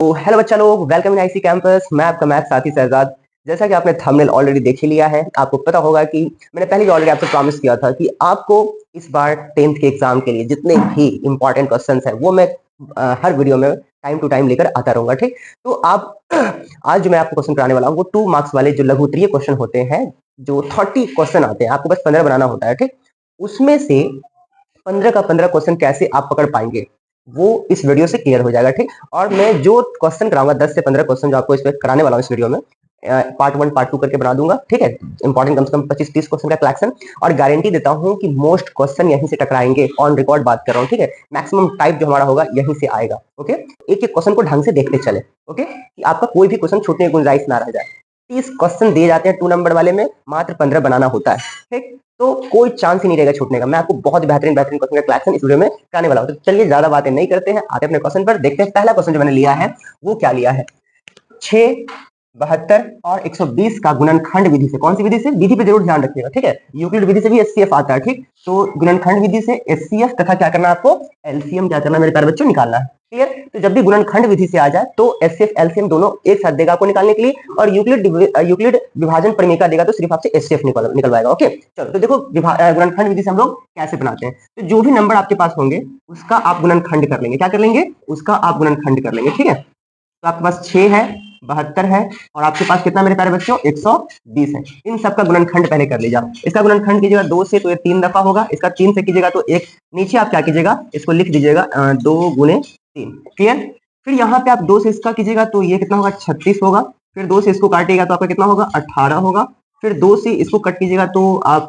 तो हेलो बच्चा लोग, वेलकम इन आईसी कैंपस। मैं आपका मैथ साथी शहजाद। जैसा कि आपने थंबनेल ऑलरेडी देख ही लिया है, आपको पता होगा कि मैंने पहले भी ऑलरेडी आपसे प्रॉमिस किया था कि आपको इस बार 10th के एग्जाम के लिए जितने भी इंपॉर्टेंट क्वेश्चंस हैं वो मैं हर वीडियो में टाइम टू टाइम लेकर आता रहूंगा। ठीक, तो आप आज जो मैं आपको क्वेश्चन कराने वाला हूँ वो 2 मार्क्स वाले जो लघु उत्तरीय क्वेश्चन होते हैं, जो 30 क्वेश्चन आते हैं, आपको बस 15 बनाना होता है। ठीक, उसमें से 15 का 15 क्वेश्चन कैसे आप पकड़ पाएंगे वो इस वीडियो से क्लियर हो जाएगा। ठीक, और मैं जो क्वेश्चन कराऊंगा 10 से 15 क्वेश्चन जो आपको इस पे कराने वाला हूँ इस वीडियो में, पार्ट 1 पार्ट 2 करके बना दूंगा। ठीक है, इंपॉर्टेंट कम से कम 25-30 क्वेश्चन का कलेक्शन, और गारंटी देता हूँ कि मोस्ट क्वेश्चन यहीं से टकराएंगे। ऑन रिकॉर्ड बात कर रहा हूँ। ठीक है, मैक्सिमम टाइप जो हमारा होगा यहीं से आएगा। ओके, एक एक क्वेश्चन को ढंग से देखते चले। ओके, कि आपका कोई भी क्वेश्चन छूटने की गुंजाइश ना रह जाए। 30 क्वेश्चन दिए जाते हैं 2 नंबर वाले में, मात्र 15 बनाना होता है। ठीक, तो कोई चांस ही नहीं रहेगा छूटने का। मैं आपको बहुत बेहतरीन बेहतरीन क्वेश्चन का कलेक्शन इस वीडियो में कराने वाला हूं। तो चलिए ज्यादा बातें नहीं करते हैं, आते अपने क्वेश्चन पर। देखते हैं पहला क्वेश्चन जो मैंने लिया है वो क्या लिया है। 6, 72 और 120 का गुणनखंड विधि से, कौन सी विधि से, विधि पे जरूर ध्यान रखिएगा। ठीक है, यूक्लिड विधि से भी एचसीएफ आता है। ठीक, तो गुणनखंड विधि से एचसीएफ तथा क्या करना है आपको, एलसीएम क्या करना है मेरे प्यारे बच्चों, निकालना है। क्लियर, तो जब भी गुणनखंड विधि से आ जाए तो एचसीएफ एलसीएम दोनों एक साथ देगा आपको निकालने के लिए, और यूक्लिड विभाजन परिमेय देगा तो सिर्फ आपसे एचसीएफ निकलवाएगा। ओके, चलो तो देखो गुणनखंड विधि से हम लोग कैसे बनाते हैं। तो जो भी नंबर आपके पास होंगे उसका आप गुणनखंड कर लेंगे। क्या कर लेंगे, उसका आप गुणनखंड कर लेंगे। ठीक है, तो आपके पास 6 है, 72 है, और आपके पास कितना मेरे प्यारे बच्चों, 120 है। इन सबका गुणनखंड पहले कर लीजिए। इसका गुणनखंड कीजिएगा 2 से तो ये 3 दफा होगा, इसका 3 से कीजिएगा तो एक, नीचे आप क्या कीजिएगा, इसको लिख दीजिएगा 2 गुणे 3। क्लियर, फिर यहाँ पे आप 2 से इसका कीजिएगा तो ये कितना होगा, 36 होगा। फिर 2 से इसको काटिएगा तो आपका कितना होगा, 18 होगा। फिर 2 से इसको कट कीजिएगा तो आप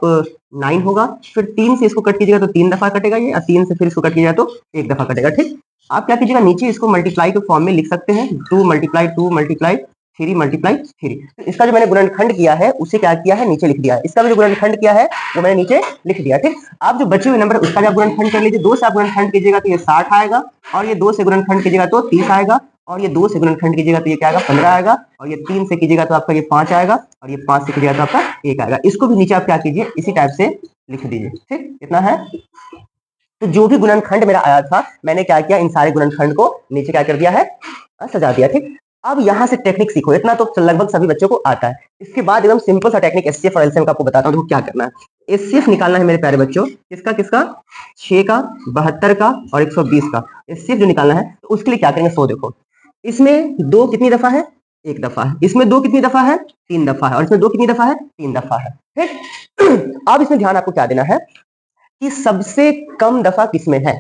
9 होगा। फिर 3 से इसको कट कीजिएगा तो 3 दफा कटेगा ये, और 3 से फिर इसको कट कीजिएगा तो एक दफा कटेगा। ठीक, आप क्या कीजिएगा, नीचे इसको मल्टीप्लाई के फॉर्म में लिख सकते हैं, 2 मल्टीप्लाई 2 मल्टीप्लाई 3 मल्टीप्लाई 3। तो इसका जो मैंने गुणनखंड किया है उसे क्या किया है, नीचे लिख दिया है। इसका भी जो गुणनखंड किया है वो मैंने नीचे लिख दिया। ठीक, आप जो बचे हुए नंबर उसका भी आप गुणनखंड कर लीजिए। 2 से आप गुणनखंड कीजिएगा तो ये 60 आएगा, और ये 2 से गुणनखंड कीजिएगा तो 30 आएगा, और ये 2 से गुणनखंड कीजिएगा तो ये क्या आएगा, 15 आएगा, और ये 3 से कीजिएगा तो आपका ये 5 आएगा, और ये 5 से कीजिएगा तो आपका 1 आएगा। इसको भी नीचे आप क्या कीजिए, इसी टाइप से लिख दीजिए। ठीक, इतना है। तो जो भी गुणनखंड मेरा आया था मैंने क्या किया, इन सारे गुणनखंड को नीचे क्या कर दिया है, सजा दिया। ठीक, अब यहां से टेक्निक सीखो, इतना तो लगभग सभी बच्चों को आता है। इसके बाद एकदम सिंपल सा टेक्निक एचसीएफ और एलसीएम का आपको बताता हूं। देखो क्या करना है, एचसीएफ निकालना है मेरे प्यारे बच्चों, किसका किसका, 6 का, 72 का और 120 का। एचसीएफ जो निकालना है तो उसके लिए क्या करेंगे, सो देखो, इसमें 2 कितनी दफा है, 1 दफा है। इसमें 2 कितनी दफा है, 3 दफा है। और इसमें 2 कितनी दफा है, 3 दफा है। ठीक, अब इसमें ध्यान आपको क्या देना है कि सबसे कम दफा किसमें है,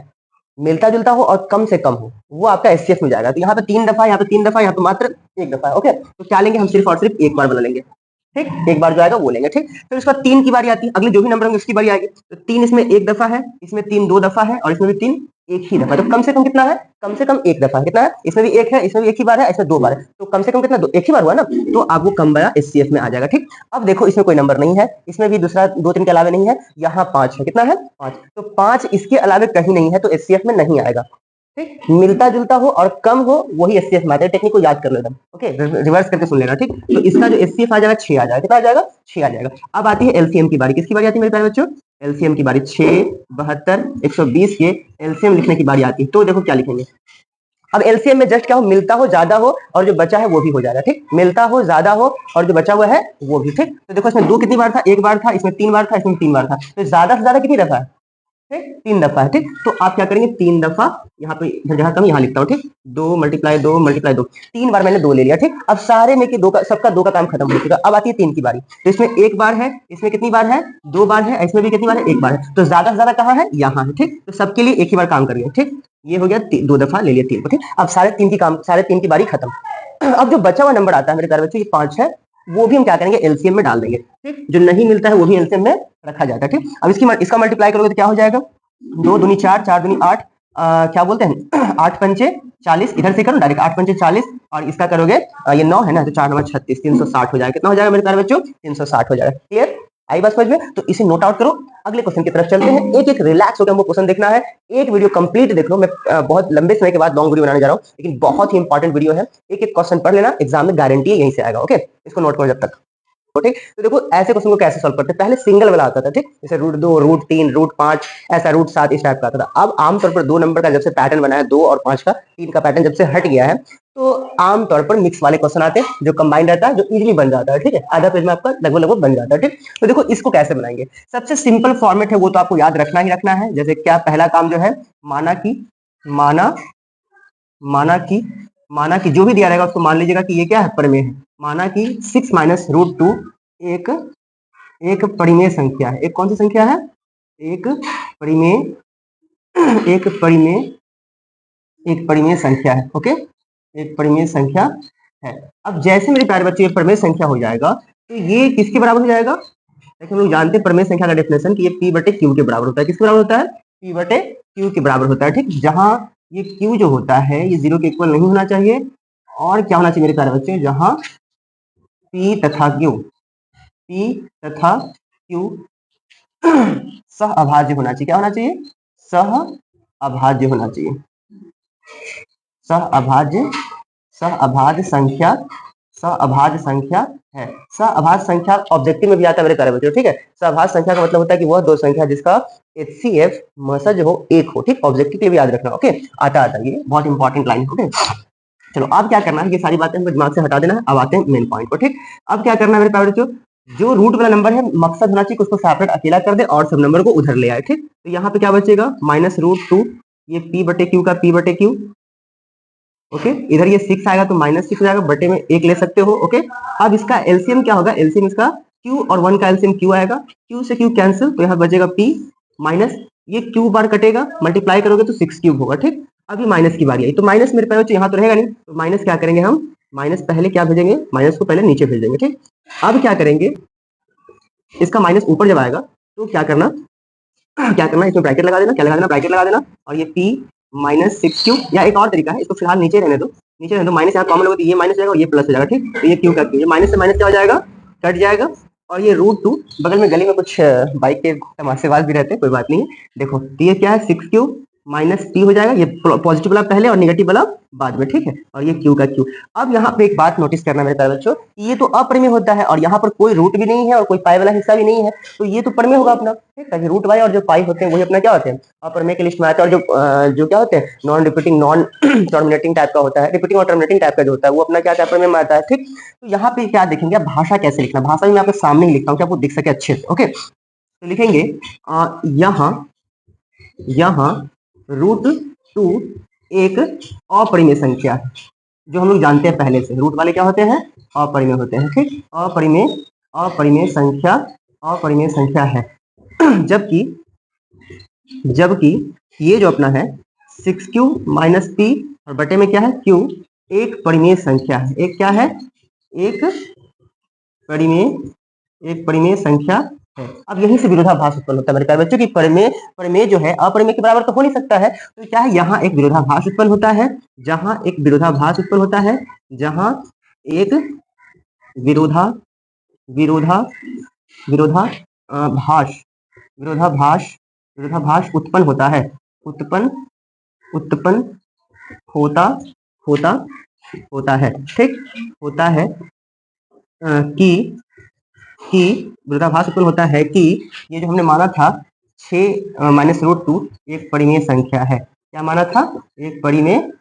मिलता जुलता हो और कम से कम हो, वो आपका एचसीएफ में जाएगा। तो यहाँ पे 3 दफा, यहाँ पे 3 दफा, यहाँ पे मात्र 1 दफा है। ओके, तो क्या लेंगे हम, सिर्फ और सिर्फ एक बार बना लेंगे। ठीक, एक बार जो आएगा वो लेंगे। ठीक, फिर उसका 3 की बारी आती है, अगले जो भी नंबर होंगे उसकी बारी आएगी। तो 3 इसमें 1 दफा है, इसमें 3 2 दफा है, और इसमें भी 3 एक ही दफा। तो कम से कम कितना है, कम से कम 1 दफा है। कितना है, इसमें भी 1 है, इसमें भी 1 ही बार है, इसमें 2 बार है। तो कम से कम कितना, 1 ही बार हुआ ना, तो आप वो कम बड़ा एचसीएफ में आ जाएगा। ठीक, अब देखो इसमें कोई नंबर नहीं है, इसमें भी दूसरा 2 3 के अलावे नहीं है, यहाँ 5 है। कितना है, 5। तो 5 इसके अलावे कहीं नहीं है, तो एचसीएफ में नहीं आएगा। ठीक, मिलता जुलता हो और कम हो वही एचसीएफ में आता है। टेक्निक को याद कर लेना। ओके, रिवर्स करके सुन लेना। ठीक, तो इसका जो एचसीएफ आ जाएगा 6 आ जाएगा। कितना आ जाएगा, 6 आ जाएगा। अब आती है एलसीएम की बारी, किसकी बारी आती है मेरे प्यारे बच्चों, एलसीएम की बारी। 6, 72, 120 के एलसीएम लिखने की बारी आती है। तो देखो क्या लिखेंगे, अब एलसीएम में जस्ट क्या हो, मिलता हो, ज्यादा हो, और जो बचा है वो भी हो जाएगा। ठीक, मिलता हो, ज्यादा हो, और जो बचा हुआ है वो भी। ठीक, तो देखो इसमें 2 कितनी बार था, 1 बार था, इसमें 3 बार था, इसमें 3 बार था। तो ज्यादा से ज्यादा कितनी दफा है, ठीक, 3 दफा है। ठीक, तो आप क्या करेंगे, 3 दफा, यहाँ पे जहां कम यहाँ लिखता हूँ। ठीक, 2 मल्टीप्लाई 2 मल्टीप्लाई 2, 3 बार मैंने 2 ले लिया। ठीक, अब सारे में कि 2 का, सबका 2 का काम खत्म हो चुका। अब आती है 3 की बारी। तो इसमें 1 बार है, इसमें कितनी बार है, 2 बार है, इसमें भी कितनी बार है, 1 बार है। तो ज्यादा से ज्यादा कहाँ है, यहाँ है। ठीक, तो सबके लिए एक ही बार काम करिए। ठीक, ये हो गया 2 दफा ले लिया 3 को। ठीक, अब सारे 3 की काम, सारे 3 की बारी खत्म। अब जो बचा हुआ नंबर आता है मेरे प्यारे बच्चों, ये 5 है, वो भी हम क्या करेंगे, एलसीएम में डाल देंगे। ठीक, जो नहीं मिलता है वो भी एलसीएम में रखा जाता है। ठीक, अब इसका मल्टीप्लाई करोगे तो क्या हो जाएगा, 2 दूनी 4, 4 दूनी 8, क्या बोलते हैं 8 पंचे 40, इधर से करो डायरेक्ट, 8 पंचे 40, और इसका करोगे ये 9 है ना, तो 4 9 36, 360 हो जाएगा। कितना हो जाएगा मेरे प्यारे बच्चों, 360 हो जाएगा। क्लियर, आई बात समझ में। तो इसे नोट आउट करो, अगले क्वेश्चन की तरफ चलते हैं। एक एक रिलैक्स होकर हमको क्वेश्चन देखना है, एक वीडियो कंप्लीट देख लो। मैं बहुत लंबे समय के बाद लॉन्ग वीडियो बनाने जा रहा हूँ, लेकिन बहुत ही इंपॉर्टेंट वीडियो है। एक एक क्वेश्चन पढ़ लेना, एग्जाम में गारंटी है यहीं से आएगा। ओके, इसको नोट करो जब तक। ठीक, तो देखो ऐसे क्वेश्चन को कैसे सॉल्व करते हैं, पहले सिंगल वाला आता था। ठीक, जैसे √2 √3 √5, ऐसा √7 इस टाइप का आता था। अब आमतौर पर 2 नंबर का जब से पैटर्न बना है, 2 और 5 का, 3 का पैटर्न जब से हट गया है, तो आमतौर पर मिक्स वाले क्वेश्चन आते हैं जो कंबाइंड रहता है, जो इजीली बन जाता है, ठीक है, आधा पेज में आपका लगभग लगभग बन जाता है, ठीक। तो देखो इसको कैसे बनाएंगे, सबसे सिंपल फॉर्मेट है वो तो आपको याद रखना ही रखना है। जैसे क्या पहला काम जो है, माना कि माना माना कि माना कि जो भी दिया रहेगा उसको मान लीजिएगा कि ये क्या है, परिमेय है। माना कि 6 माइनस रूट टू एक एक परिमेय संख्या है। एक कौन सी संख्या है, एक परिमेय एक परिमेय एक परिमेय संख्या है। ओके, एक परिमेय संख्या है। अब जैसे मेरे प्यारे बच्चे ये परिमेय संख्या हो जाएगा तो ये किसके बराबर हो जाएगा, देखिए हम लोग जानते हैं परिमेय संख्या का डेफिनेशन कि ये p बटे q के बराबर होता है। किसके बराबर होता है, p बटे q के बराबर होता है, ठीक। जहां ये q जो होता है ये 0 के इक्वल नहीं होना चाहिए, और क्या होना चाहिए मेरे प्यारे बच्चे, जहां p तथा q सह अभाज्य होना चाहिए। क्या होना चाहिए, सह अभाज्य होना चाहिए। सह अभाज्य संख्या है। सह अभाज्य संख्या ऑब्जेक्टिव में भी आता है मेरे प्यारे बच्चों, ठीक है। सह अभाज्य संख्या का मतलब होता है कि वह दो संख्या जिसका HCF मसज हो एक हो, ठीक। ऑब्जेक्टिव के लिए भी याद रखना, ओके। आता ये बहुत इंपॉर्टेंट लाइन, ओके। चलो अब क्या करना है, ये सारी बातें हमको दिमाग से हटा देना है। अब आते हैं मेन पॉइंट पर, ठीक। अब क्या करना है मेरे प्यारे बच्चों, जो रूट वाला नंबर है मकसद होना चाहिए उसको सेपरेट अकेला कर दे और सब नंबर को उधर ले आए, ठीक। तो यहाँ पे क्या बचेगा, माइनस रूट टू, ये p बटे q का p बटे q, ओके। इधर ये 6 आएगा तो माइनस 6 हो जाएगा, बटे में एक ले सकते हो, ओके। अब इसका एलसीएम क्या होगा, एलसीएम इसका q और 1 का एलसीएम q आएगा, q से q कैंसिल, तो यहाँ बचेगा p माइनस ये q बार कटेगा, मल्टीप्लाई करोगे तो 6 क्यूब होगा, ठीक। अभी माइनस की बारी आई तो माइनस मेरे पास यहाँ तो रहेगा नहीं, तो माइनस क्या करेंगे हम, माइनस पहले क्या भेजेंगे, माइनस को पहले नीचे भेज देंगे, ठीक। अब क्या करेंगे, इसका माइनस ऊपर जब आएगा तो क्या करना इसमें ब्रैकेट लगा देना, क्या लगा देना, ब्रैकेट लगा देना, और ये p माइनस 6 क्यू, या एक और तरीका है, इसको फिलहाल नीचे रहने दो, माइनस यहाँ कॉमन होगा तो ये माइनस जाएगा और ये प्लस हो जाएगा, ठीक। तो ये क्यू का क्यू, ये माइनस से माइनस क्या हो जाएगा, कट जाएगा, और ये रूट टू, बगल में गली में कुछ बाइक के तमाशेबाज भी रहते हैं, कोई बात नहीं है। देखो तो ये क्या है, 6 क्यू माइनस p हो जाएगा, ये पॉजिटिव वाला पहले और निगेटिव वाला बाद में, ठीक है, और ये q का q। अब यहाँ पे एक बात नोटिस करना मेरे प्यारे बच्चों, ये तो अपरिमेय होता है और यहाँ पर कोई रूट भी नहीं है और कोई पाई वाला हिस्सा भी नहीं है, तो ये तो परिमेय होगा अपना, ठीक है। रूट वाई और जो पाई होते हैं वही अपना क्या होते हैं, अपरिमेय के लिस्ट में आते हैं। और जो क्या होते हैं, non repeating non terminating type का होता है, रिपीटिंग और टर्मिनेटिंग टाइप का जो होता है वो अपना क्या होता है, अपरिमेय में आता है, ठीक। तो यहाँ पे क्या देखेंगे, भाषा कैसे लिखना, भाषा भी मैं आपके सामने ही लिखता हूँ कि आपको दिख सके अच्छे से, ओके। तो लिखेंगे यहाँ रूट टू एक अपरिमेय संख्या है, जो हम लोग जानते हैं पहले से, रूट वाले क्या होते हैं, अपरिमेय होते हैं, ठीक। अपरिमेय संख्या है। जबकि ये जो अपना है 6q माइनस p और बटे में क्या है q, एक परिमेय संख्या है। एक क्या है, एक परिमेय संख्या है। अब यहीं से विरोधाभास उत्पन्न होता है मेरे प्यारे बच्चों की, परिमेय जो है अपरिमेय के बराबर तो हो नहीं सकता है, तो क्या है, यहाँ एक विरोधाभास उत्पन्न होता है, जहां एक विरोधाभास उत्पन्न होता है, जहां एक विरोधाभास उत्पन्न होता है, उत्पन्न होता है, ठीक, होता है कि विरोधाभास उत्पन्न होता है कि ये जो हमने माना था 6 माइनस रूट टू एक परिमेय संख्या है। क्या माना था, एक परिमेय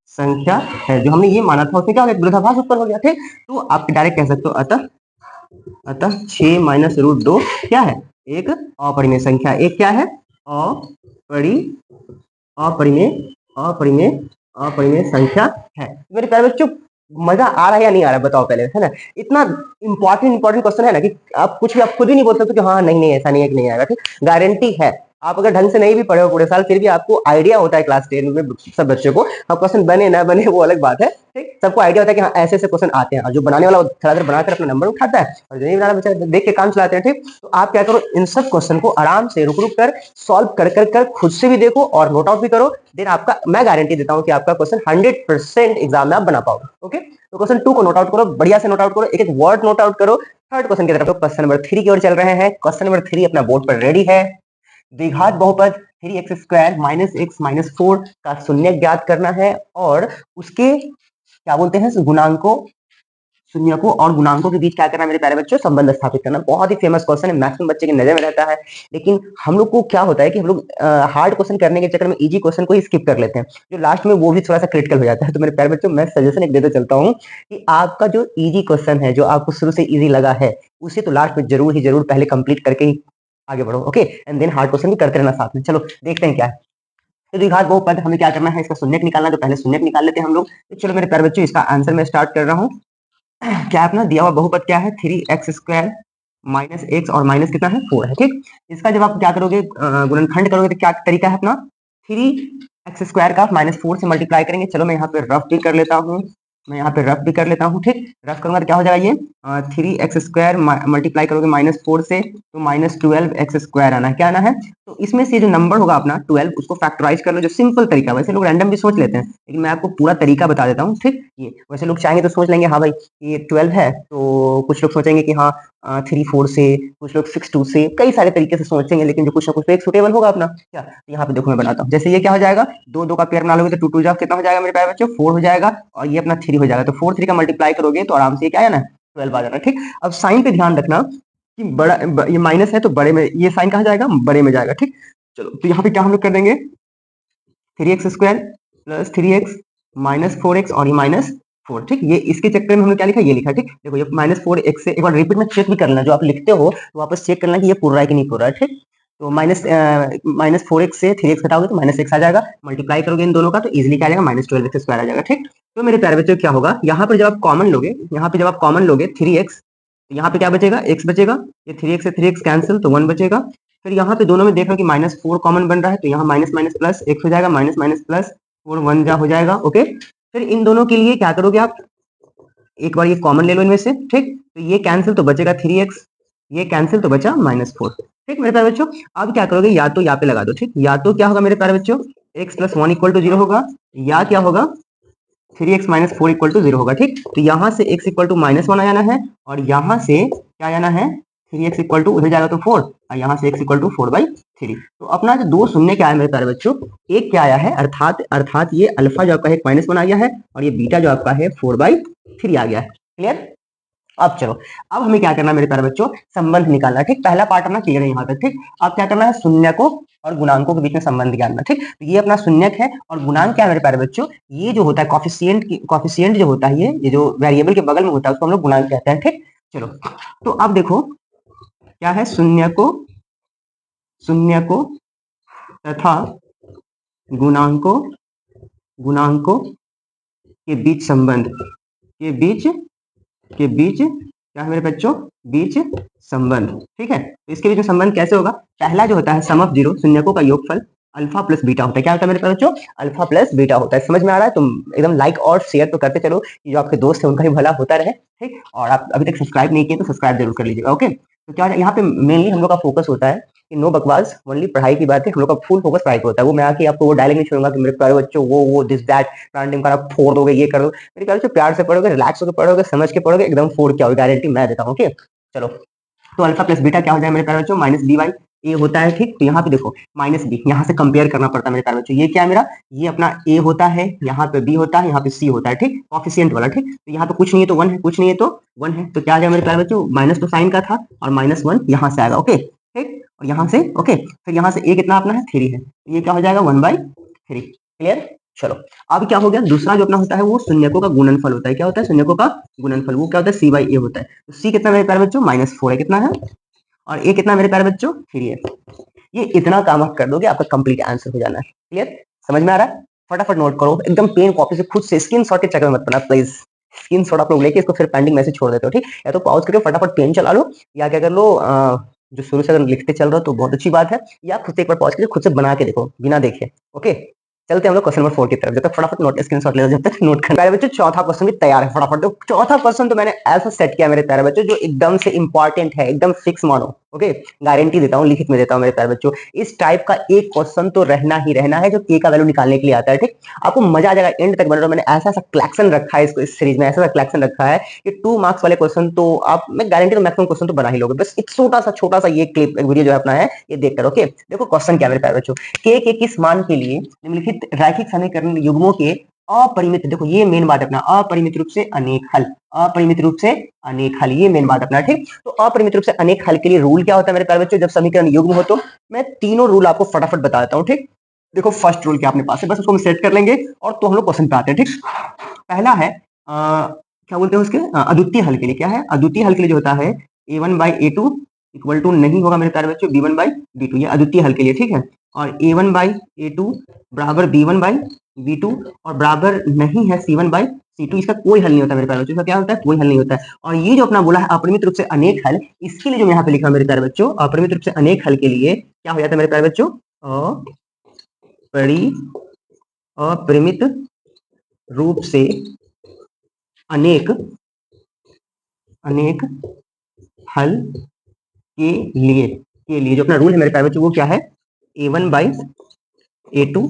संख्या है, जो हमने ये माना था उसमें क्या हो गया, विरोधाभास उत्पन्न हो गया, ठीक। तो आप डायरेक्ट कह सकते हो अतः 6 माइनस रूट 2 क्या है, एक अपरिमेय संख्या। एक क्या है, अपरिमेय संख्या है। मेरे प्यारे बच्चों मजा आ रहा है या नहीं आ रहा है, बताओ पहले, है ना। इतना इंपॉर्टेंट क्वेश्चन है ना कि आप कुछ भी, आप खुद ही नहीं बोल सकते कि हाँ नहीं ऐसा नहीं है कि नहीं आएगा, ठीक। गारंटी है, आप अगर ढंग से नहीं भी पढ़े हो पूरे साल फिर भी आपको आइडिया होता है क्लास 10 में सब बच्चों को, अब क्वेश्चन बने ना बने वो अलग बात है, ठीक। सबको आइडिया होता है कि हाँ ऐसे ऐसे क्वेश्चन आते हैं, और जो बनाने वाला थोड़ा देर बनाकर अपना नंबर उठाता है और जो नहीं बनाना बच्चा देख के काम चलाते हैं, ठीक। तो आप क्या करो, इन सब क्वेश्चन को आराम से रुक कर सॉल्व कर खुद से भी देखो और नोट आउट भी करो, देन आपका मैं गारंटी देता हूँ कि आपका क्वेश्चन 100% एग्जाम में आप बना पाओगे, ओके। तो क्वेश्चन 2 को नोट आउट करो, बढ़िया से नोट आउट करो, एक एक वर्ड नोट आउट करो। थर्ड क्वेश्चन की तरफ, क्वेश्चन नंबर 3 की ओर चल रहे हैं। क्वेश्चन नंबर 3 अपना बोर्ड पर रेडी है। द्विघात बहुपद 3x² माइनस x माइनस 4 का शून्य ज्ञात करना है और उसके क्या बोलते हैं, गुणांकों शून्यकों और गुणांकों के बीच क्या करना है मेरे प्यारे बच्चों, संबंध स्थापित करना। बहुत ही फेमस क्वेश्चन है, मैक्सिमम बच्चे की नजर में रहता है, लेकिन हम लोग को क्या होता है कि हम लोग हार्ड क्वेश्चन करने के चक्कर में इजी क्वेश्चन को ही स्किप कर लेते हैं, जो लास्ट में वो भी थोड़ा सा क्रिटिकल हो जाता है। तो मेरे प्यारे बच्चों मैं सजेशन एक देते चलता हूँ कि आपका जो इजी क्वेश्चन है, जो आपको शुरू से इजी लगा है, उसे तो लास्ट में जरूर ही जरूर पहले कंप्लीट करके ही आगे बढ़ो, okay, and then hard question भी करते रहना साथ में। चलो देखते हैं क्या है। तो द्विघात बहुपद हमें क्या करना है, इसका शून्यक निकालना, तो पहले शून्यक निकाल लेते हैं हम लोग। तो चलो मेरे प्यारे बच्चों इसका आंसर मैं स्टार्ट कर रहा हूँ। क्या अपना दिया हुआ बहुपद क्या है, 3x² माइनस एक्स और माइनस कितना है 4 है, ठीक। इसका जब आप क्या करोगे, गुणनखंड करोगे तो क्या तरीका है अपना, 3x² का -4 से मल्टीप्लाई करेंगे। चलो मैं यहाँ पे रफ भी कर लेता हूँ, ठीक। रफ करूंगा तो क्या हो जाएगा, ये 3x² मल्टीप्लाई करोगे -4 से तो -12x² आना है, क्या आना है। तो इसमें से जो नंबर होगा अपना 12, उसको फैक्टराइज कर लो, जो सिंपल तरीका। वैसे लोग रैंडम भी सोच लेते हैं, लेकिन मैं आपको पूरा तरीका बता देता हूँ, ठीक। ये वैसे लोग चाहेंगे तो सोच लेंगे हाँ भाई ये 12 है, तो कुछ लोग सोचेंगे कि हाँ 3 4 से, कुछ लोग 6 2 से, कई सारे तरीके से सोचेंगे, लेकिन जो कुछ ना कुछ तो एक सुटेबल होगा अपना क्या। यहाँ पे देखो मैं बनाता हूँ, जैसे ये क्या हो जाएगा, 2 2 का पेयर बना लोगे तो 2 2 जा कितना हो जाएगा मेरे प्यारे बच्चों, 4 हो जाएगा, और ये अपना 3 हो जाएगा। तो 4 3 का मल्टीप्लाई करोगे तो आराम से क्या आना है, 12 आ जाना, ठीक। अब साइन पे ध्यान रखना कि बड़ा ये माइनस है तो बड़े में, ये साइन कहाँ जाएगा, बड़े में जाएगा, ठीक। चलो तो यहाँ पे क्या हम लोग कर देंगे, 3x² plus 3x minus 4x और ये -4, ठीक। ये इसके चक्कर में हमने क्या लिखा, ये लिखा, ठीक। देखो ये -4x से एक बार रिपीट में चेक भी कर लेना, जो आप लिखते हो तो वापस चेक करना कि ये पूरा है कि नहीं पूरा है, ठीक। तो -4x से 3x घटाओगे तो -x आ जाएगा, मल्टीप्लाई करोगे इन दोनों का तो इजीली क्या आ जाएगा, -12x² आ जाएगा, ठीक। तो मेरे प्यारे बच्चों क्या होगा, यहाँ पर जब आप कॉमन लोगे, 3x, तो यहाँ पे क्या बचेगा, x बचेगा, ये 3x से 3x कैंसिल तो 1 बचेगा। फिर यहाँ पे दोनों में देख रहा कि -4 कॉमन बन रहा है, तो यहाँ माइनस माइनस प्लस x हो जाएगा, माइनस माइनस प्लस 4 1 जा हो जाएगा, ओके। फिर इन दोनों के लिए क्या करोगे आप, एक बार ये कॉमन ले लो इनमें से, ठीक। तो ये कैंसिल तो बचेगा 3x, ये कैंसिल तो बचा -4, ठीक मेरे प्यारे बच्चों। अब क्या करोगे, या तो यहाँ पे लगा दो, ठीक। या तो क्या होगा मेरे प्यारे बच्चों, x + 1 = 0 होगा, या क्या होगा 3x - 4 = 0 होगा, ठीक। तो यहाँ से x = -1 आ जाना है, और यहाँ से क्या जाना है, 3x = उधर जाएगा तो 4, और यहाँ से x = 4/3। तो अपना जो दो शून्य क्या है मेरे प्यारे बच्चों, एक क्या आया है, अर्थात ये अल्फा जो आपका है -1 आ गया है, और ये बीटा जो आपका है 4/3 आ गया है, क्लियर। अब चलो, अब हमें क्या करना है मेरे प्यारे बच्चों, संबंध निकालना, ठीक। पहला पार्ट अपना क्लियर है यहाँ तक, ठीक। अब क्या करना है, शून्यकों और गुणांकों के बीच में संबंध जानना, ठीक। तो ये अपना शून्यक है, और गुणांक क्या है मेरे प्यारे बच्चों, ये जो होता है कॉफिशिएंट जो होता है, ये जो वेरिएबल के बगल में होता है उसको हम लोग गुणांक कहते हैं, ठीक। चलो तो अब देखो क्या है, शून्यकों तथा गुणांकों के बीच संबंध, के बीच क्या है मेरे बच्चों, बीच संबंध, ठीक है। तो इसके बीच में संबंध कैसे होगा, पहला जो होता है सम ऑफ जीरो, शून्यकों का योगफल अल्फा प्लस बीटा होता है। क्या होता है मेरे बच्चों, अल्फा प्लस बीटा होता है। समझ में आ रहा है, तुम एकदम लाइक और शेयर तो करते चलो, कि जो आपके दोस्त है उनका भी भला होता रहे, ठीक। और आप अभी तक सब्सक्राइब नहीं किए तो सब्सक्राइब जरूर कर लीजिएगा, ओके। तो क्या यहाँ पे मेनली हम लोग का फोकस होता है कि नो बकवास, ओनली पढ़ाई की बात है, हम लोग का फुल फोकस पढ़ाई पे होता है। वो मैं आके आपको वो डायलॉग नहीं छोड़ूंगा कि मेरे प्यारे बच्चों वो दिस दैट रैंडम का फोड़ दोगे, ये कर दो। मेरे ख्याल से प्यार से पढ़ोगे, रिलैक्स होकर पढ़ोगे, समझ के पढ़ोगे, एकदम फोड़ के आओगे, गारंटी मैं देता हूँ, ओके। चलो तो अल्फा प्लस बीटा क्या हो जाएगा मेरे प्यारे बच्चों, -dy ए होता है, ठीक। तो यहाँ पे देखो -b, यहाँ से कंपेयर करना पड़ता है मेरे प्यारे बच्चों। ये क्या है मेरा, ये अपना a होता है, यहाँ पे b होता है, यहाँ पे c होता है, ठीक, कॉफिशिएंट वाला, ठीक। तो यहाँ पे कुछ नहीं है तो 1 है, कुछ नहीं है तो 1 है, तो क्या आ जाएगा मेरे प्यारे बच्चों, माइनस तो साइन का था और -1 यहाँ से आएगा, ओके, ठीक। और यहाँ से ओके, फिर यहाँ से a कितना अपना है 3 है, तो ये क्या हो जाएगा 1/3, क्लियर। चलो अब क्या हो गया, दूसरा जो अपना होता है वो शून्यकों का गुणनफल होता है। क्या होता है, शून्यकों का गुणनफल, वो क्या होता है c/a होता है। तो c कितना मेरे प्यारे बच्चों, -4 है, कितना है, और a कितना मेरे प्यारे बच्चों 3 है। ये इतना काम आप कर दोगे, आपका कंप्लीट आंसर हो जाना है, क्लियर, समझ में आ रहा है। फटाफट नोट करो, एकदम पेन कॉपी से खुद से स्क्रीनशॉट के चक्कर में मत पड़ना प्लीज। स्क्रीनशॉट आप लोग लेके इसको फिर पेंडिंग मैसेज छोड़ देते हो, ठीक। या तो पॉज करके फटाफट पेन चला लो, या क्या कर लो, जो शुरू से अगर लिखते चल रहे हो तो बहुत अच्छी बात है, या खुद से एक बार पॉज करके खुद से बना के देखो बिना देखे, ओके। चलते हैं हम लोग क्वेश्चन नंबर 4 की तरफ, जब तक फटाफट नोट स्क्रीनशॉट ले लो, जब तक नोट कर। प्यारे बच्चों चौथा क्वेश्चन भी तैयार है, फटाफट दो। चौथा क्वेश्चन तो मैंने ऐसा सेट किया मेरे प्यारे बच्चों, जो एकदम से इंपॉर्टेंट है, एकदम फिक्स मानो, ओके। गारंटी देता हूँ, लिखित में देता हूँ मेरे प्यारे बच्चों, इस टाइप का एक क्वेश्चन तो रहना ही रहना है, जो के का वैल्यू निकालने के लिए आता है, ठीक। आपको मजा आ जाएगा, एंड तक बने रहो। मैंने ऐसा कलेक्शन रखा है, इसको इस सीरीज में ऐसा कलेक्शन रखा है कि 2 मार्क्स वाले क्वेश्चन तो आप, मैं गारंटी मैक्सिमम क्वेश्चन तो बना ही लोगे। बस एक छोटा सा ये क्लिप वीडियो जो है अपना है, ये देख कर, ओके। देखो क्वेश्चन क्या मेरे प्यारे बच्चों, के किस मान के लिए निम्नलिखित रैखिक समीकरण युग्मों के अपरिमित, देखो ये मेन बात है अपना, अपरिमित रूप से अनेक हल, अपरिमित रूप से अनेक हल, ये मेन बात अपना, ठीक। तो अपरिमित रूप से अनेक हल के लिए रूल क्या होता है मेरे प्यारे बच्चों, जब समीकरण युग्म हो तो मैं तीनों रूल आपको फटाफट बताता हूँ, ठीक। देखो फर्स्ट रूल क्या अपने पास है, बस उसको हम सेट कर लेंगे और तो हम लोग क्वेश्चन पे आते हैं, ठीक। पहला है क्या बोलते हैं उसके, अद्वितीय हल के लिए क्या है, अद्वितीय हल के लिए जो होता है a1 by a two equal to नहीं होगा मेरे प्यारे बच्चों b1 बाई b2, ये अद्वितीय हल के लिए, ठीक है। और a1 बाई a2 बराबर b1 बाई b2 और बराबर नहीं है c1 बाई c2, इसका कोई हल नहीं होता मेरे प्यारे बच्चों, इसका क्या होता है, कोई हल नहीं होता है। और ये जो अपना बोला है अपरिमित रूप से अनेक हल, इसके लिए जो यहाँ पे लिखा है मेरे प्यारे बच्चों, अपरिमित रूप से अनेक हल के लिए क्या हो जाता है मेरे प्यारे बच्चों, अपरिमित रूप से अनेक अनेक हल के लिए जो अपना रूल है मेरे प्यारे बच्चों वो क्या है, a1 by a2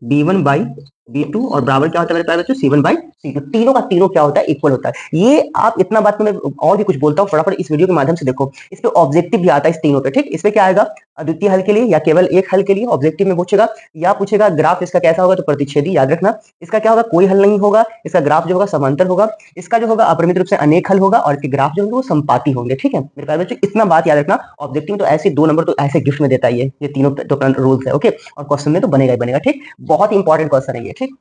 b1 by b2 और बराबर क्या होता है मेरे प्यारे बच्चों c1 बाई c2, तीनों का तीनों क्या होता है, इक्वल होता है। ये आप इतना बात तो मैं और भी कुछ बोलता हूँ, फटाफट इस वीडियो के माध्यम से देखो, इस पे ऑब्जेक्टिव भी आता है इस तीनों पे, ठीक। इसमें क्या आएगा, अद्वितीय हल के लिए या केवल एक हल के लिए ऑब्जेक्टिव में पूछेगा, या पूछेगा ग्राफ इसका कैसा होगा, तो प्रतिच्छेदी, याद रखना। इसका क्या होगा, कोई हल नहीं होगा, इसका ग्राफ जो होगा समांतर होगा, इसका जो होगा अपरिमित रूप से अनेक हल होगा, और इसके ग्राफ जो होंगे वो संपाती होंगे, ठीक है मेरे प्यारे बच्चों। इतना बात याद रखना, ऑब्जेक्टिव तो ऐसे 2 नंबर तो ऐसे गिफ्ट में देता ही है, ये तीनों तो रूल्स है, ओके। और क्वेश्चन में तो बनेगा ही बनेगा, ठीक। बहुत ही इंपॉर्टेंट क्वेश्चन है ये, ठीक।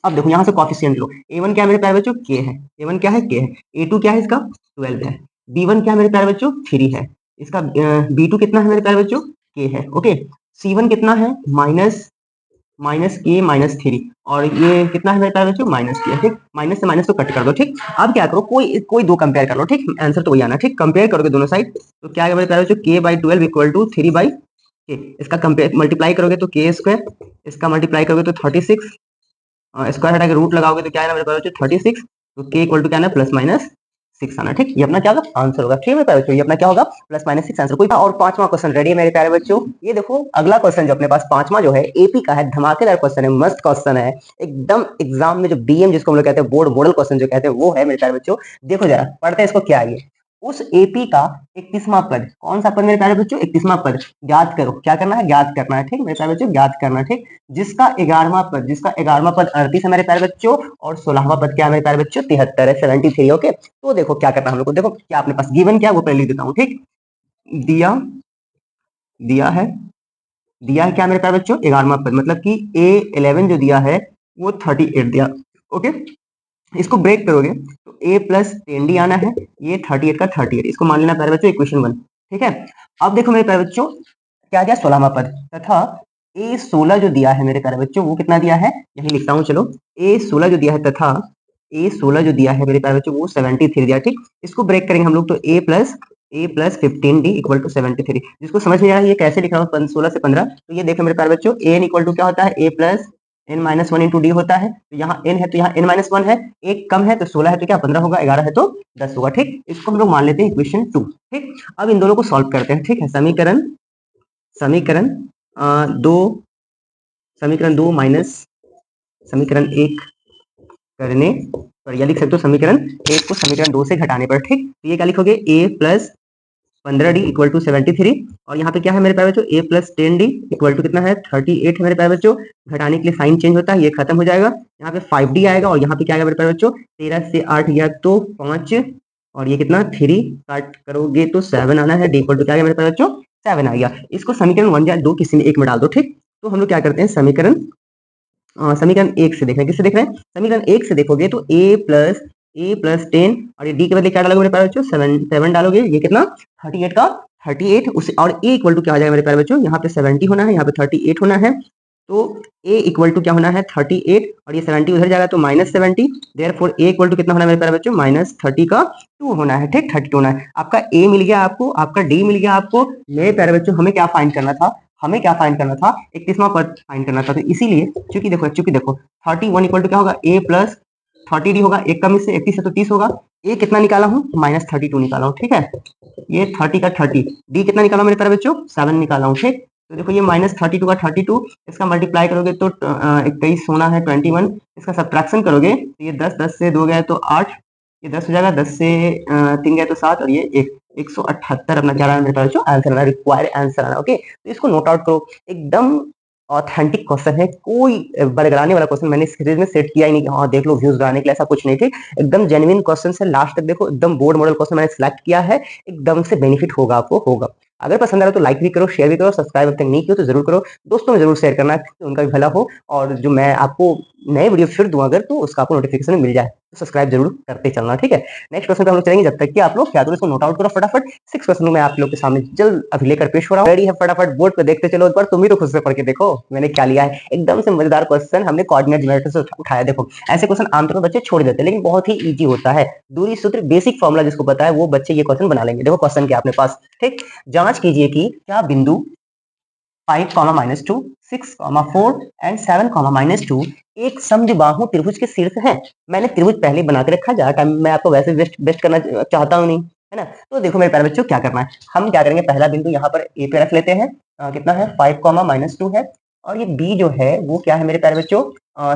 अब देखो यहाँ से कॉफिशिएंट लो, a1 क्या है मेरे प्यारे बच्चों, k है, a1 क्या है, k है, a2 क्या है इसका 12 है, b1 क्या है मेरे प्यारे बच्चों 3 है, इसका b2 कितना है मेरे प्यारे बच्चों k है, ओके। c1 कितना है माइनस k माइनस 3, और ये कितना है मेरे प्यारे बच्चों माइनस k, ठीक। माइनस से माइनस को कट कर दो, ठीक। अब क्या करो, कोई दो कंपेयर कर लो, ठीक, आंसर तो वही आना, ठीक। कंपेयर करोगे दोनों साइड तो क्या है मेरे प्यारे बच्चों, k by 12 equal to 3 by k, इसका कंपेयर मल्टीप्लाई करोगे तो k स्क्वायर, इसका मल्टीप्लाई करोगे तो 36, स्क्वायर हटा के रूट लगाओगे तो क्या है ना मेरे प्यारे बच्चों 36, तो k इक्वल टू क्या है ना प्लस माइनस 6 आना, ठीक। ये अपना क्या होगा आंसर होगा, ठीक है मेरे प्यारे बच्चों, ये अपना क्या होगा प्लस माइनस 6 आंसर। कोई और पांचवा क्वेश्चन रेडी है मेरे प्यारे बच्चों, ये देखो अगला क्वेश्चन जो अपने पास पांचवा जो है एपी का है, धमाकेदार क्वेश्चन है, मस्त क्वेश्चन है एकदम, एग्जाम में जो बीएम जिसको हम लोग कहते हैं बोर्ड मॉडल क्वेश्चन जो कहते हैं वो है मेरे प्यारे बच्चों। देखो जरा पढ़ते हैं इसको क्या है ये, उस एपी का 31वां पद, कौन सा पद मेरे प्यारे बच्चों 31वां पद, ज्ञात करो, क्या करना है ज्ञात करना है, ठीक मेरे प्यारे बच्चों ज्ञात करना है, ठीक। जिसका 11वां पद 38 है मेरे प्यारे बच्चों, और 16वां पद क्या है मेरे प्यारे बच्चों 73 है, 73, ओके। तो देखो क्या करना है हम लोग को, देखो क्या अपने पास गिवन क्या है वो पहले लिख देता हूँ, ठीक। दिया दिया है क्या मेरे प्यारे बच्चों 11वां पद, मतलब कि A11 जो दिया है वो 38 दिया, ओके। इसको ब्रेक करोगे तो a प्लस 10d आना है, ये 38 का 38, इसको मान लेना प्यारे बच्चों इक्वेशन 1, ठीक है। अब देखो मेरे प्यारे बच्चों क्या दिया 16वां पद, तथा a16 जो दिया है मेरे प्यारे बच्चों वो कितना दिया है, यही लिखता हूँ चलो, a16 जो दिया है तथा a16 जो दिया है मेरे प्यारे बच्चों वो 73 दिया, ठीक। इसको ब्रेक करेंगे हम लोग तो a plus 15d equal to 73, जिसको समझ में आ रहा है ये कैसे लिख रहा हूँ 16 से 15, तो ये देखो मेरे प्यारे बच्चों an इक्वल टू क्या होता है a plus n minus 1 into D होता है, तो यहाँ n है तो यहाँ n माइनस 1 है, एक कम है तो 16 है तो क्या 15 होगा, 11 है तो 10 होगा, ठीक। इसको हम लोग मान लेते हैं इक्वेशन 2, ठीक। अब इन दोनों को सॉल्व करते हैं, ठीक है। समीकरण दो समीकरण 2 माइनस समीकरण 1 करने पर, या लिख सकते हो समीकरण 1 को समीकरण 2 से घटाने पर, ठीक। तो ये क्या लिखोगे a plus 15d equal to 73, और यहाँ पे क्या है मेरे प्यारे बच्चों a plus 10d equal to कितना है 38 है मेरे प्यारे बच्चों। घटाने के लिए साइन चेंज होता है, ये खत्म हो जाएगा, यहाँ पे 5d आएगा, और यहाँ पे क्या आएगा मेरे प्यारे बच्चों 13 से 8 गया तो 5, और ये कितना 3 काट करोगे तो 7 आना है, डी इक्वल टू क्या आएगा मेरे प्यारे बच्चों 7 आ गया। इसको समीकरण 1 या 2 किसी में एक में डाल दो, ठीक। तो हम लोग क्या करते हैं समीकरण 1 से देख रहे हैं, किससे देख रहे हैं, समीकरण 1 से देखोगे तो a प्लस 10, और ये d के बदले क्या डालोगे मेरे प्यारे बच्चों 7 डालोगे, ये कितना 38 का 38 उसे, और a इक्वल टू क्या हो जाएगा मेरे प्यारे बच्चों, यहाँ पे 70 होना है, यहाँ पे 38 होना है, तो a इक्वल टू क्या होना है 38, और ये 70 उधर जाएगा तो minus 70, therefore a equal to कितना होना है मेरे प्यारे बच्चों माइनस 30 का 2 होना है, ठीक 32 होना है। आपका a मिल गया आपको, आपका d मिल गया आपको, मेरे प्यारे बच्चों हमें क्या फाइंड करना था, 31वां पद फाइंड करना था, तो इसीलिए चूंकि देखो 31 इक्वल टू क्या होगा a प्लस 30d होगा, एक कम इससे 31 है तो 30 होगा, a कितना निकाला हूँ माइनस 32 निकाला हूँ, ठीक है। ये 30 का 30, d कितना निकाला मेरे प्यारे बच्चों 7 निकाला हूँ, ठीक। तो देखो ये माइनस 32 का 32, इसका मल्टीप्लाई करोगे तो 21 होना है 21, इसका सब्ट्रैक्शन करोगे तो ये 10 से 2 गए तो 8, ये 10 हो जाएगा, 10 से 3 गए तो 7, और ये 178 अपना क्या रहा है मेरे पास जो आंसर आना, रिक्वायर्ड आंसर आना, ओके। तो इसको नोट आउट करो एकदम, ऑथेंटिक क्वेश्चन है, कोई बरगलाने वाला क्वेश्चन मैंने इस सीरीज में सेट किया ही नहीं कि हाँ देख लो व्यूज बढ़ाने के लिए, ऐसा कुछ नहीं। ठीक, एकदम जेन्युइन क्वेश्चन है, लास्ट तक देखो, एकदम बोर्ड मॉडल क्वेश्चन मैंने सिलेक्ट किया है, एकदम से बेनिफिट होगा आपको, होगा। अगर पसंद आ रहा तो लाइक भी करो, शेयर भी करो, सब्सक्राइब अब तक नहीं किया तो जरूर करो, दोस्तों में जरूर शेयर करना कि उनका भी भला हो, और जो मैं आपको नए वीडियो फिर दूं अगर, तो उसका आपको नोटिफिकेशन मिल जाए, तो सब्सक्राइब जरूर करते चलना। ठीक है, नेक्स्ट क्वेश्चन पे हम लोग चलेंगे, जब तक कि आप लोग क्या करो, इसको नोट आउट करो फटाफट। 6 क्वेश्चन मैं आप लोग के सामने जल्द अभी लेकर पेश हो रहा हूँ, रेडी है, फटाफट बोर्ड पे देखते चलो, एक बार तुम भी तो खुद से पढ़ के देखो मैंने क्या लिया है। एकदम से मजेदार क्वेश्चन हमने कोऑर्डिनेट जनरेटर से उठाया। देखो ऐसे क्वेश्चन आमतौर पर बच्चे छोड़ देते हैं, लेकिन बहुत ही इजी होता है, दूरी सूत्र बेसिक फॉर्मूला जिसको पता है वो बच्चे ये क्वेश्चन बना लेंगे। देखो क्वेश्चन क्या अपने पास, ठीक, जांच कीजिए कि क्या बिंदु 5, -2, 6, 4 एंड 7, -2 एक समद्विबाहु त्रिभुज के शीर्ष है। मैंने त्रिभुज पहले बना के रखा, ज्यादा टाइम मैं आपको वैसे वेस्ट वेस्ट करना चाहता हूँ नहीं, है ना। तो देखो मेरे प्यारे बच्चों क्या करना है, हम क्या करेंगे, पहला बिंदु यहाँ पर ए पे रख लेते हैं, कितना है 5, -2 है, और ये बी जो है वो क्या है मेरे प्यारे बच्चों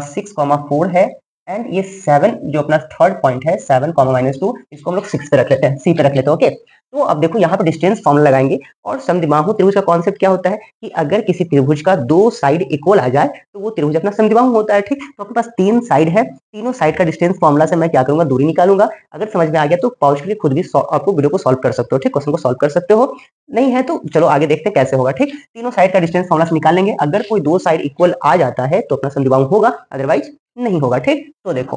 6, 4 है, एंड ये 7 जो अपना थर्ड पॉइंट है 7, -2, इसको हम लोग 6 पे रख लेते हैं, सी पे रख लेते हैं। ओके, तो अब देखो यहाँ पर डिस्टेंस फॉर्मूला लगाएंगे, और समद्विबाहु त्रिभुज का कॉन्सेप्ट क्या होता है कि अगर किसी त्रिभुज का दो साइड इक्वल आ जाए तो वो त्रिभुज अपना समद्विबाहु होता है। ठीक, तो अपने पास 3 साइड है, तीनों साइड का डिस्टेंस फॉर्मूला से मैं क्या करूंगा, दूरी निकालूंगा। अगर समझ में आ गया तो पॉज करके खुद भी आपको वीडियो को सॉल्व कर सकते हो, ठीक, क्वेश्चन को सॉल्व कर सकते हो, नहीं है तो चलो आगे देखते हैं कैसे होगा। ठीक, तीनों साइड का डिस्टेंस फॉर्मूला से निकाल लेंगे, अगर कोई दो साइड इक्वल आ जाता है तो अपना समद्विबाहु होगा, अदरवाइज नहीं होगा। ठीक, तो देखो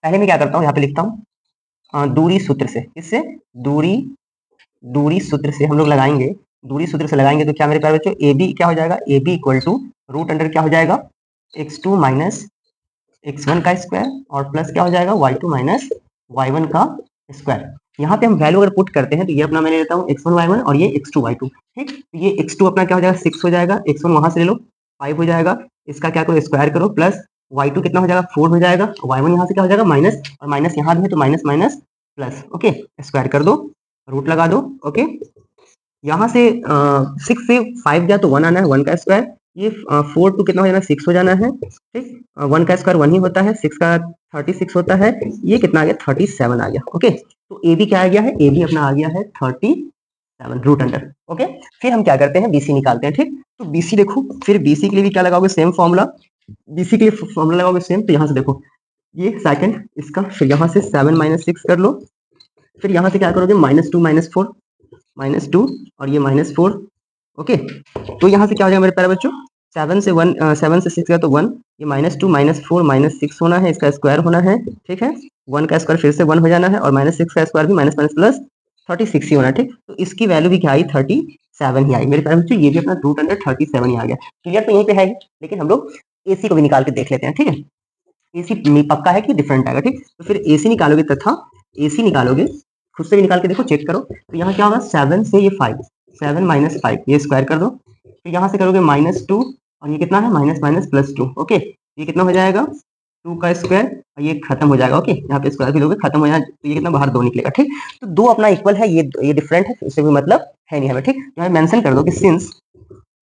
पहले मैं क्या करता हूँ, यहाँ पे लिखता हूँ दूरी सूत्र से, इससे दूरी दूरी सूत्र से हम लोग लगाएंगे, दूरी सूत्र से लगाएंगे तो क्या मेरे प्यारे बच्चों, ए बी क्या हो जाएगा, a b equal to root under क्या हो जाएगा, x2 माइनस x1 का स्क्वायर, और प्लस क्या हो जाएगा y2 माइनस y1 का स्क्वायर। यहाँ पे हम वैल्यू अगर पुट करते हैं तो ये अपना मैं ले लेता हूँ x1 y1 और ये x2 y2। ठीक, तो ये x2 अपना क्या हो जाएगा 6 हो जाएगा, x1 वहां से ले लो 5 हो जाएगा, इसका क्या करो स्क्वायर करो, प्लस y2 कितना हो जाएगा 4 हो जाएगा, y1 यहाँ से क्या हो जाएगा माइनस, और माइनस यहाँ भी है तो minus minus plus. Okay, square कर दो, रूट लगा दो। ओके, यहाँ से 6 से 5 गया तो 1 आना है, 1 का स्क्वायर, ये 4 टू कितना हो जाना है 6 हो जाना है। ठीक, 1 का स्क्वायर 1 ही होता है, 6 का 36 होता है, ये कितना आ गया 37 आ गया। ओके, तो ए बी क्या आ गया है, ए बी अपना आ गया है 37 रूट अंडर। ओके, फिर हम क्या करते हैं बीसी निकालते हैं। ठीक, तो बीसी देखो, फिर बीसी के लिए भी क्या लगाओगे, सेम फॉर्मूला, बीसी के लिए फॉर्मूला लगाओगे सेम, तो यहाँ से देखो ये सेकंड इसका, फिर यहाँ से 7 - 6 कर लो, फिर यहाँ से क्या करोगे -2 -4, -2 और ये -4। ओके, तो यहाँ से क्या हो जाएगा मेरे प्यारे बच्चों, 7 से 1 7 से 6 गया तो 1, ये -2 -4 -6 होना है, इसका स्क्वायर होना है। ठीक है, 1 का स्क्वायर फिर से 1 हो जाना है, और -6 का स्क्वायर भी माइनस माइनस प्लस 36 ही होना है। ठीक, तो इसकी वैल्यू भी क्या आई 37 ही आई मेरे प्यारे बच्चों, ये भी अपना रूट अंडर 37 ही आ गया। क्लियर, तो यहीं पे है, लेकिन हम लोग एसी को भी निकाल के देख लेते हैं। ठीक है, एसी पक्का है कि डिफरेंट आएगा। ठीक, तो फिर एसी निकालोगे, तथा एसी निकालोगे खुद से भी निकाल के देखो, चेक करो, तो यहाँ क्या होगा 7 से ये 5, 7 - 5 ये स्क्वायर कर दो, फिर यहाँ से करोगे -2, और ये कितना है माइनस माइनस प्लस 2। ओके, ये कितना हो जाएगा 2 का स्क्वायर, और ये खत्म हो जाएगा। ओके, यहाँ पे स्क्वायर भी लोगे खत्म हो जाएगा, तो ये कितना बाहर 2 निकलेगा। ठीक, तो 2 अपना इक्वल है, ये डिफरेंट है, इससे भी मतलब है नहीं हमें। ठीक, यहाँ मेंशन कर दो कि सिंस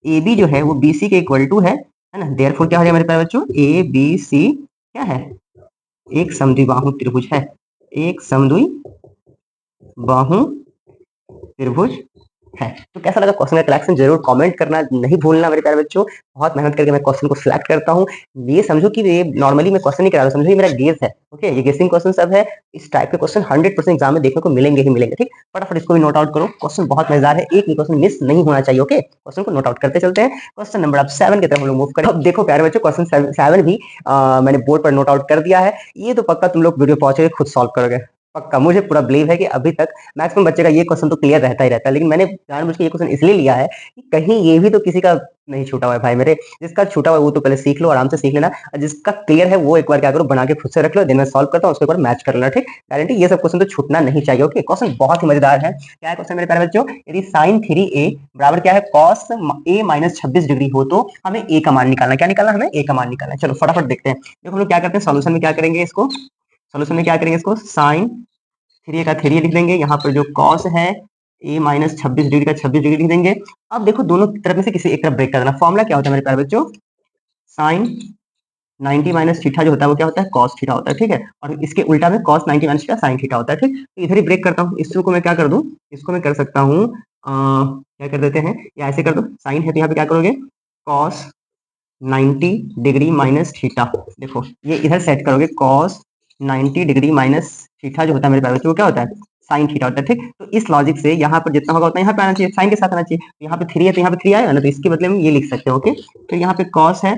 ए बी जो है वो बी सी के इक्वल टू है ना, देयरफॉर क्या हो जाएगा मेरे प्यारे बच्चों, ए बी सी क्या है, एक समद्विबाहु त्रिभुज है, एक समद्विबाहु त्रिभुज है। तो कैसा लगा क्वेश्चन का कलेक्शन, जरूर कमेंट करना नहीं भूलना मेरे प्यारे बच्चों। बहुत मेहनत करके मैं क्वेश्चन को सिलेक्ट करता हूँ, ये समझो कि ये नॉर्मली मैं क्वेश्चन नहीं करा रहा, समझो ये मेरा गेस है। ओके, ये गेसिंग क्वेश्चन सब है, इस टाइप के क्वेश्चन 100% एग्जाम में देखने को मिलेंगे ही मिलेंगे। ठीक, फटाफट इसको भी नोट आउट करो, क्वेश्चन बहुत मजेदार है, एक भी क्वेश्चन मिस नहीं होना चाहिए। ओके, क्वेश्चन को नोट आउट करते चलते हैं, क्वेश्चन नंबर अब 7 की तरफ हम लोग मूव करें। अब देखो प्यारे बच्चों, क्वेश्चन 7 भी मैंने बोर्ड पर नोट आउट कर दिया है, ये तो पक्का तुम लोग वीडियो पहुंचे खुद सॉल्व करोगे, पक्का मुझे पूरा बिलीव है कि अभी तक मैक्सिमम बच्चे का ये क्वेश्चन तो क्लियर रहता ही रहता है, लेकिन मैंने जानबूझ के ये क्वेश्चन इसलिए लिया है कि कहीं ये भी तो किसी का नहीं छूटा हुआ है भाई मेरे, जिसका छूटा हुआ है वो तो पहले सीख लो, आराम से सीख लेना, और जिसका क्लियर है वो एक बार क्या करो बना के खुद से रख लो, दिन में सॉल्व करता हूँ उसको एक बार मैच कर लेना। ठीक, गारंटी ये सब क्वेश्चन तो छूटना नहीं चाहिए। ओके, क्वेश्चन बहुत ही मजेदार है, क्या है क्वेश्चन मेरे प्यारे बच्चों, यदि साइन 3a बराबर क्या है कॉस a - 26 डिग्री हो तो हमें a का मान निकालना, क्या निकालना हमें a का मान निकालना है। चलो फटाफट देखते हैं, देखो हम लोग क्या करते हैं सोल्यूशन में, क्या करेंगे इसको, सोल्यूशन में क्या करेंगे इसको, साइन 3a का 3a लिख देंगे, यहाँ पर जो कॉस है a - 26 डिग्री का 26 डिग्री लिख देंगे। अब देखो दोनों तरफ में से किसी एक तरफ ब्रेक कर देना, फॉर्मूला क्या होता है मेरे प्यारे बच्चों, साइन 90 माइनस थीटा जो होता है वो क्या होता है कॉस थीटा होता है। ठीक है, और इसके उल्टा में cos 90 minus theta sine theta होता है। ठीक, तो इधर ही ब्रेक करता हूँ, इसको मैं क्या कर दूं, इसको मैं कर सकता हूँ क्या कर देते हैं, या ऐसे कर दो, साइन है तो यहाँ पे क्या करोगे कॉस 90 डिग्री माइनस थीटा। देखो ये इधर सेट करोगे cos 90 डिग्री माइनस थीटा जो होता है मेरे पास वो क्या होता है साइन थीटा होता है। ठीक, तो इस लॉजिक से यहाँ पर जितना होगा उतना यहाँ पे आना चाहिए, साइन के साथ आना चाहिए। यहाँ पे 3 है तो यहाँ पे 3 आएगा ना, तो इसके बदले में ये लिख सकते हो। ओके, तो यहाँ पे cos है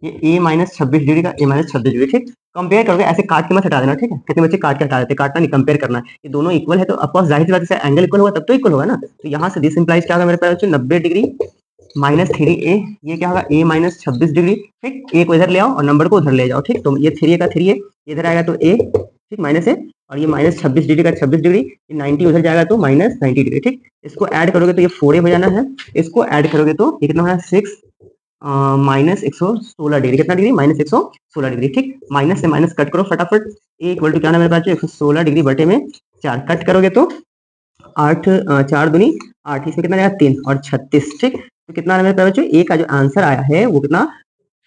ये a माइनस 26 डिग्री का a माइनस 26 डिग्री। ठीक, कंपेयर करोगे, ऐसे काट के मत हटा देना। ठीक है, कितने बच्चे काट के हटा देते, काटना नहीं, कंपेयर करना है। ये दोनों इक्वल है तो ऑफकोर्स जाहिर सी बात है एंगल इक्वल होगा तब तो इक्वल होगा ना। तो यहाँ से दिस इंप्लाइज क्या होगा मेरे पास 90 डिग्री माइनस 3a, ये क्या होगा a माइनस 26 डिग्री। ठीक, a को इधर ले आओ और नंबर को उधर ले जाओ। ठीक, तो ये 3a का 3a इधर आएगा तो a, ठीक, माइनस है, और ये माइनस 26 डिग्री का 26 डिग्री, ये 90 उधर जाएगा तो माइनस 90 डिग्री। ठीक, इसको ऐड करोगे तो ये 4a हो जाना है, इसको ऐड करोगे तो ये कितना होना है 6 माइनस 116 डिग्री। कितना डिग्री माइनस 116 डिग्री। ठीक, माइनस से माइनस कट करो फटाफट, ए इक्वल टू क्या ना मेरे पास 116 डिग्री बटे में 4 कट करोगे तो 8 4 दूनी 8, इसमें कितना आएगा 3 और 36। ठीक, तो कितना आ रहा है मेरे पास ए का जो आंसर आया है वो कितना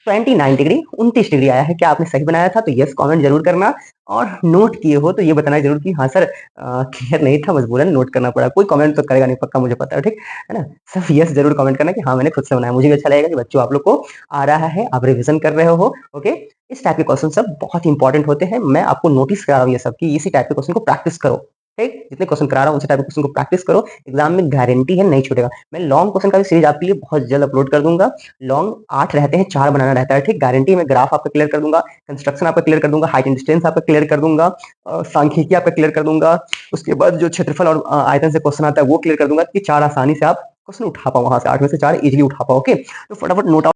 29 डिग्री 29 डिग्री आया है। क्या आपने सही बनाया था? तो यस कमेंट जरूर करना, और नोट किए हो तो ये बताना जरूर कि हाँ सर क्लियर नहीं था, मजबूरन नोट करना पड़ा। कोई कमेंट तो करेगा नहीं पक्का, मुझे पता है। ठीक है ना, सब यस जरूर कमेंट करना कि हाँ मैंने खुद से बनाया। मुझे भी अच्छा लगेगा कि बच्चों आप लोग को आ रहा है, आप रिविजन कर रहे हो। ओके, इस टाइप के क्वेश्चन सब बहुत इंपॉर्टेंट होते हैं। मैं आपको नोटिस करा रहा हूँ ये सब कि इसी टाइप के क्वेश्चन को प्रैक्टिस करो। ठीक, जितने क्वेश्चन करा रहा हूँ उसी टाइप के क्वेश्चन को प्रैक्टिस करो, एग्जाम में गारंटी है नहीं छूटेगा। मैं लॉन्ग क्वेश्चन का भी सीरीज आपके लिए बहुत जल्द अपलोड कर दूंगा। लॉन्ग 8 रहते हैं, 4 बनाना रहता है। ठीक, गारंटी मैं ग्राफ आपका क्लियर कर दूंगा, कंस्ट्रक्शन आपका क्लियर कर दूंगा, हाइट एंड डिस्टेंस आपका क्लियर कर दूंगा, सांख्यिकी आपका क्लियर कर दूंगा। उसके बाद जो क्षेत्रफल और आयतन से क्वेश्चन आता है वो क्लियर कर दूंगा कि 4 आसानी से आप क्वेश्चन उठा पाओ, वहां से 8 में से 4 इजीली उठा पाओ। ओके, तो फटाफट नोट